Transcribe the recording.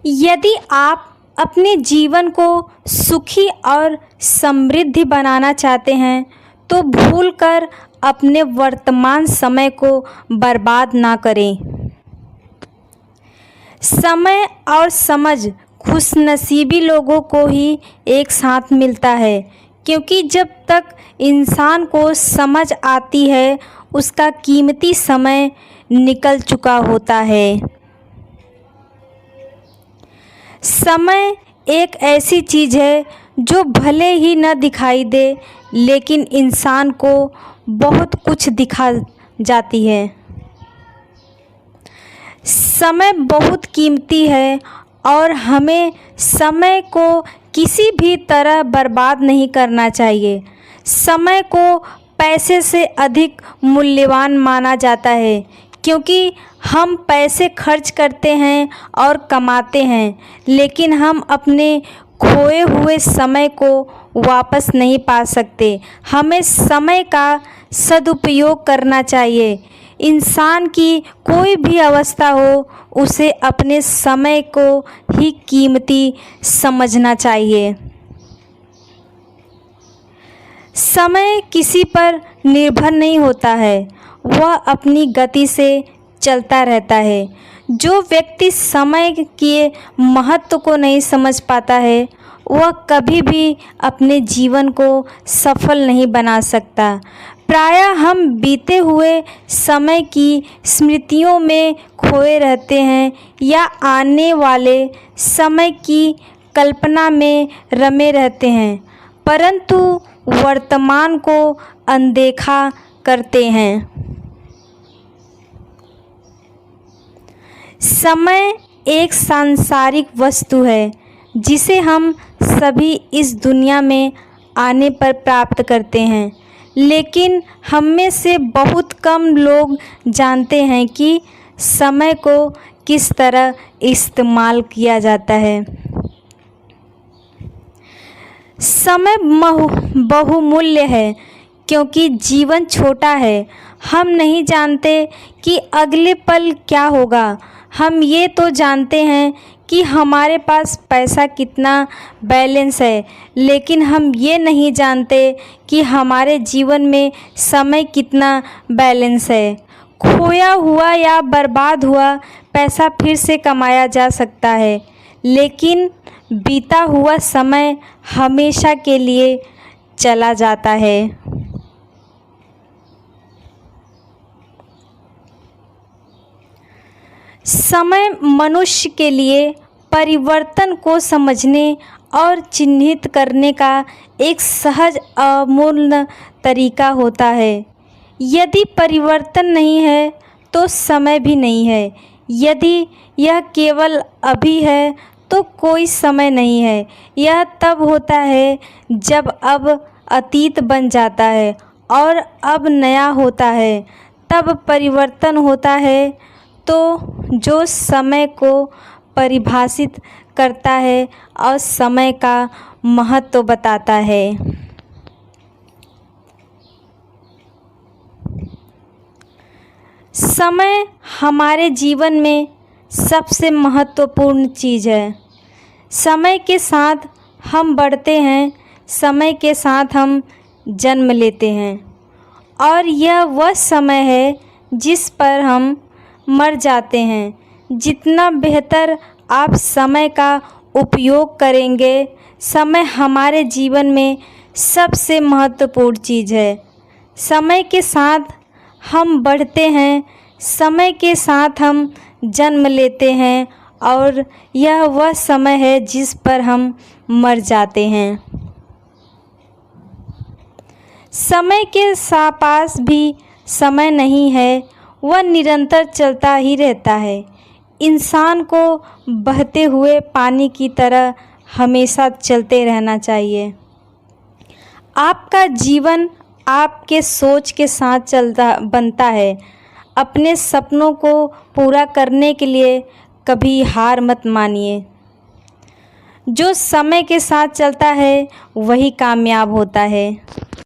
यदि आप अपने जीवन को सुखी और समृद्ध बनाना चाहते हैं तो भूलकर अपने वर्तमान समय को बर्बाद ना करें। समय और समझ खुशनसीबी लोगों को ही एक साथ मिलता है, क्योंकि जब तक इंसान को समझ आती है उसका कीमती समय निकल चुका होता है। समय एक ऐसी चीज़ है जो भले ही न दिखाई दे, लेकिन इंसान को बहुत कुछ दिखा जाती है। समय बहुत कीमती है और हमें समय को किसी भी तरह बर्बाद नहीं करना चाहिए। समय को पैसे से अधिक मूल्यवान माना जाता है, क्योंकि हम पैसे खर्च करते हैं और कमाते हैं, लेकिन हम अपने खोए हुए समय को वापस नहीं पा सकते। हमें समय का सदुपयोग करना चाहिए। इंसान की कोई भी अवस्था हो, उसे अपने समय को ही कीमती समझना चाहिए। समय किसी पर निर्भर नहीं होता है, वह अपनी गति से चलता रहता है। जो व्यक्ति समय के महत्व को नहीं समझ पाता है वह कभी भी अपने जीवन को सफल नहीं बना सकता। प्रायः हम बीते हुए समय की स्मृतियों में खोए रहते हैं या आने वाले समय की कल्पना में रमे रहते हैं, परंतु वर्तमान को अनदेखा करते हैं। समय एक सांसारिक वस्तु है जिसे हम सभी इस दुनिया में आने पर प्राप्त करते हैं, लेकिन हम में से बहुत कम लोग जानते हैं कि समय को किस तरह इस्तेमाल किया जाता है। समय बहुमूल्य है, क्योंकि जीवन छोटा है। हम नहीं जानते कि अगले पल क्या होगा। हम ये तो जानते हैं कि हमारे पास पैसा कितना बैलेंस है, लेकिन हम ये नहीं जानते कि हमारे जीवन में समय कितना बैलेंस है। खोया हुआ या बर्बाद हुआ पैसा फिर से कमाया जा सकता है, लेकिन बीता हुआ समय हमेशा के लिए चला जाता है। समय मनुष्य के लिए परिवर्तन को समझने और चिन्हित करने का एक सहज अमूल्य तरीका होता है। यदि परिवर्तन नहीं है तो समय भी नहीं है। यदि यह केवल अभी है तो कोई समय नहीं है। यह तब होता है जब अब अतीत बन जाता है और अब नया होता है, तब परिवर्तन होता है। तो जो समय को परिभाषित करता है और समय का महत्व बताता है। समय हमारे जीवन में सबसे महत्वपूर्ण चीज़ है। समय के साथ हम बढ़ते हैं, समय के साथ हम जन्म लेते हैं, और यह वह समय है जिस पर हम मर जाते हैं। जितना बेहतर आप समय का उपयोग करेंगे, समय हमारे जीवन में सबसे महत्वपूर्ण चीज़ है। समय के साथ हम बढ़ते हैं, समय के साथ हम जन्म लेते हैं, और यह वह समय है जिस पर हम मर जाते हैं। समय के पास भी समय नहीं है, वह निरंतर चलता ही रहता है। इंसान को बहते हुए पानी की तरह हमेशा चलते रहना चाहिए। आपका जीवन आपके सोच के साथ बनता है। अपने सपनों को पूरा करने के लिए कभी हार मत मानिए। जो समय के साथ चलता है वही कामयाब होता है।